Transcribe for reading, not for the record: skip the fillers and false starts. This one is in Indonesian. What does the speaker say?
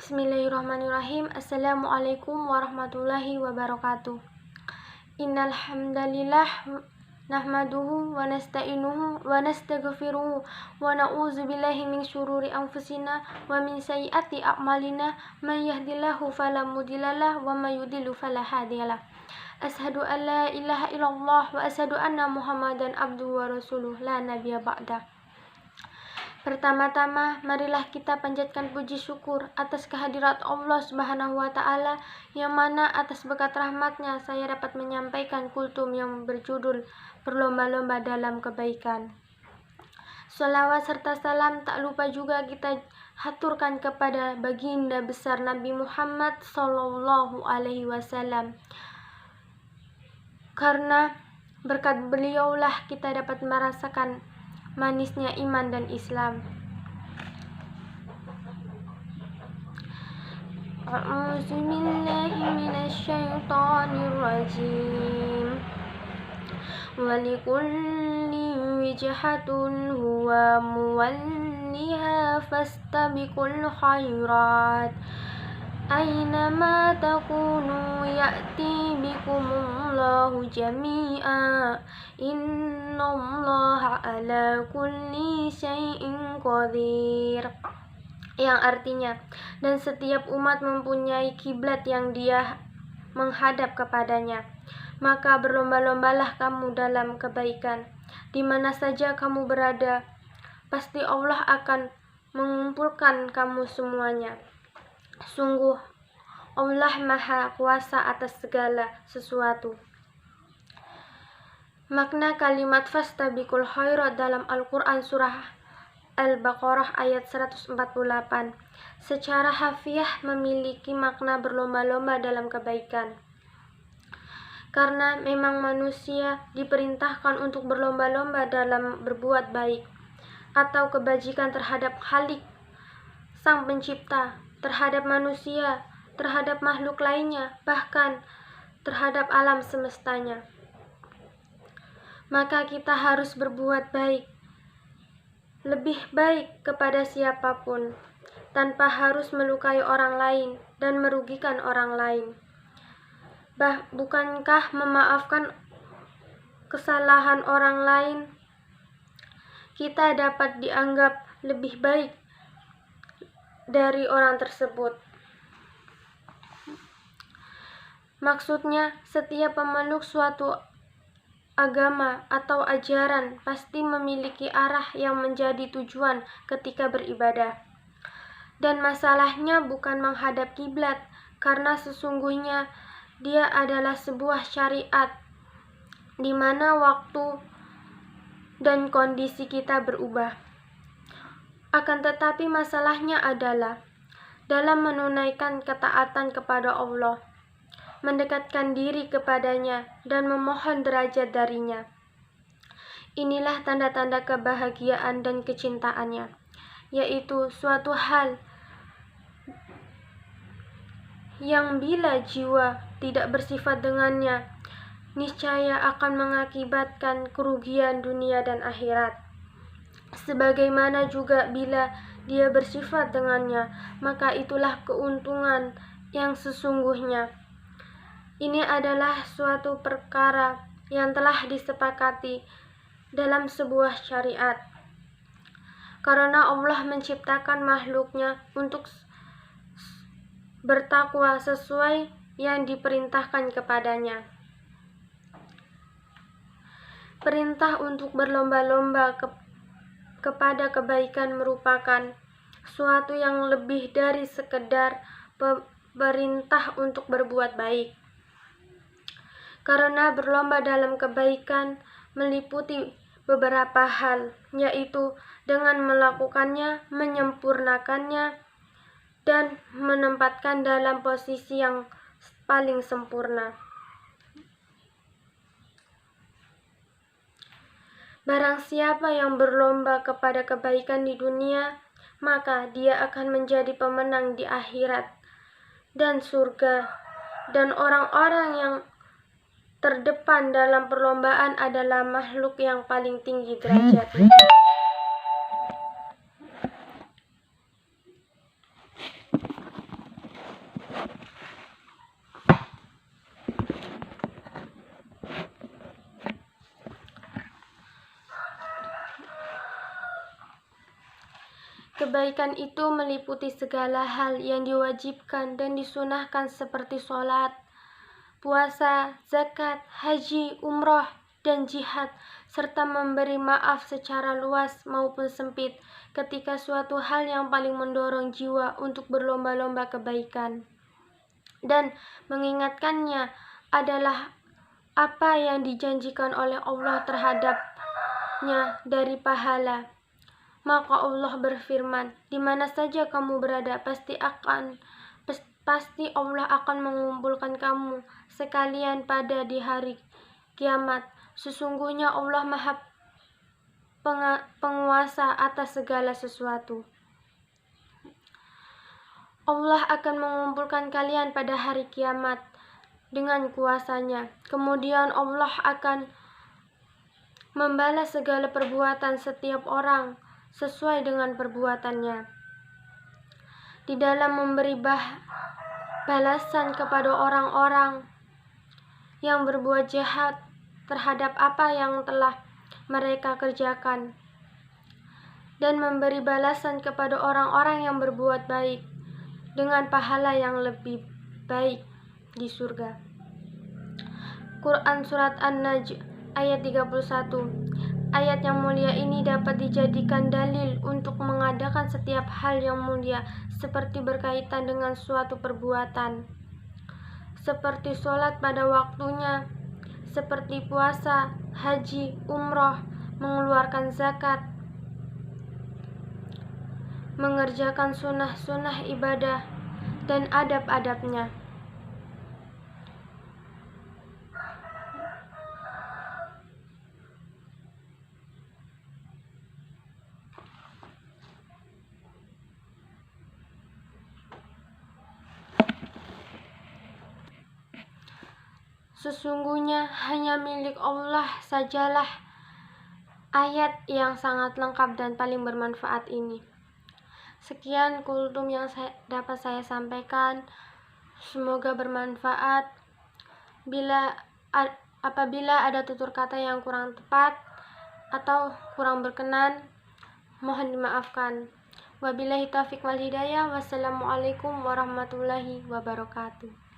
Bismillahirrahmanirrahim. Assalamualaikum warahmatullahi wabarakatuh. Innal hamdalillah nahmaduhu wa nasta'inuhu wa nastaghfiruhu wa na'udzu billahi min syururi anfusina wa min sayyiati a'malina may yahdihillahu fala mudhillalah wa may yudhlil fala hadiyalah. Asyhadu an la ilaha illallah wa asyhadu anna Muhammadan abduhu wa rasuluh la nabiyya ba'da. Pertama-tama, marilah kita panjatkan puji syukur atas kehadirat Allah Subhanahu wa Ta'ala, yang mana atas berkat rahmatnya saya dapat menyampaikan kultum yang berjudul Berlomba-lomba dalam Kebaikan. Shalawat serta salam tak lupa juga kita haturkan kepada baginda besar Nabi Muhammad Sallallahu Alaihi Wasallam, karena berkat beliaulah kita dapat merasakan manisnya iman dan Islam. A'udzu billahi minasy syaithanir rajim. Walikulli wijhatun huwa muwalliha fastabiqul khairat. Aynama takunu ya'ti bikumullahu jami'a. Innallaha ala kulli syai'in qadir. Yang artinya, dan setiap umat mempunyai kiblat yang dia menghadap kepadanya. Maka berlomba-lombalah kamu dalam kebaikan. Di mana saja kamu berada, pasti Allah akan mengumpulkan kamu semuanya. Sungguh, Allah Maha Kuasa atas segala sesuatu. Makna kalimat fastabiqul khairat dalam Al-Quran surah Al-Baqarah ayat 148 secara harfiah memiliki makna berlomba-lomba dalam kebaikan. Karena memang manusia diperintahkan untuk berlomba-lomba dalam berbuat baik atau kebajikan terhadap Khalik, Sang Pencipta, terhadap manusia, terhadap makhluk lainnya, bahkan terhadap alam semestanya. Maka kita harus berbuat baik, lebih baik kepada siapapun, tanpa harus melukai orang lain dan merugikan orang lain. Bukankah memaafkan kesalahan orang lain, kita dapat dianggap lebih baik dari orang tersebut? Maksudnya, setiap pemeluk suatu agama atau ajaran pasti memiliki arah yang menjadi tujuan ketika beribadah. Dan masalahnya bukan menghadap kiblat, karena sesungguhnya dia adalah sebuah syariat di mana waktu dan kondisi kita berubah. Akan tetapi masalahnya adalah dalam menunaikan ketaatan kepada Allah, mendekatkan diri kepadanya dan memohon derajat darinya. Inilah tanda-tanda kebahagiaan dan kecintaannya, yaitu suatu hal yang bila jiwa tidak bersifat dengannya, niscaya akan mengakibatkan kerugian dunia dan akhirat. Sebagaimana juga bila dia bersifat dengannya, maka itulah keuntungan yang sesungguhnya. Ini adalah suatu perkara yang telah disepakati dalam sebuah syariat, karena Allah menciptakan makhluknya untuk bertakwa sesuai yang diperintahkan kepadanya. Perintah untuk berlomba-lomba kepada kebaikan merupakan suatu yang lebih dari sekedar perintah untuk berbuat baik. Karena berlomba dalam kebaikan meliputi beberapa hal, yaitu dengan melakukannya, menyempurnakannya, dan menempatkan dalam posisi yang paling sempurna. Barang siapa yang berlomba kepada kebaikan di dunia, maka dia akan menjadi pemenang di akhirat dan surga. Dan orang-orang yang terdepan dalam perlombaan adalah makhluk yang paling tinggi derajatnya. Kebaikan itu meliputi segala hal yang diwajibkan dan disunahkan seperti sholat, puasa, zakat, haji, umroh, dan jihad, serta memberi maaf secara luas maupun sempit ketika suatu hal yang paling mendorong jiwa untuk berlomba-lomba kebaikan. Dan mengingatkannya adalah apa yang dijanjikan oleh Allah terhadapnya dari pahala. Maka Allah berfirman, di mana saja kamu berada, pasti Allah akan mengumpulkan kamu sekalian pada di hari kiamat. Sesungguhnya Allah Maha Penguasa atas segala sesuatu. Allah akan mengumpulkan kalian pada hari kiamat dengan kuasanya. Kemudian Allah akan membalas segala perbuatan setiap orang sesuai dengan perbuatannya. Di dalam memberi balasan kepada orang-orang yang berbuat jahat terhadap apa yang telah mereka kerjakan, dan memberi balasan kepada orang-orang yang berbuat baik dengan pahala yang lebih baik di surga. Quran Surat An-Najm ayat 31. Ayat yang mulia ini dapat dijadikan dalil untuk mengadakan setiap hal yang mulia seperti berkaitan dengan suatu perbuatan, seperti sholat pada waktunya, seperti puasa, haji, umroh, mengeluarkan zakat, mengerjakan sunnah-sunnah ibadah, dan adab-adabnya. Sesungguhnya hanya milik Allah sajalah ayat yang sangat lengkap dan paling bermanfaat ini. Sekian kultum yang dapat saya sampaikan. Semoga bermanfaat. Apabila ada tutur kata yang kurang tepat atau kurang berkenan, mohon dimaafkan. Wabillahi taufiq wal hidayah. Wassalamualaikum warahmatullahi wabarakatuh.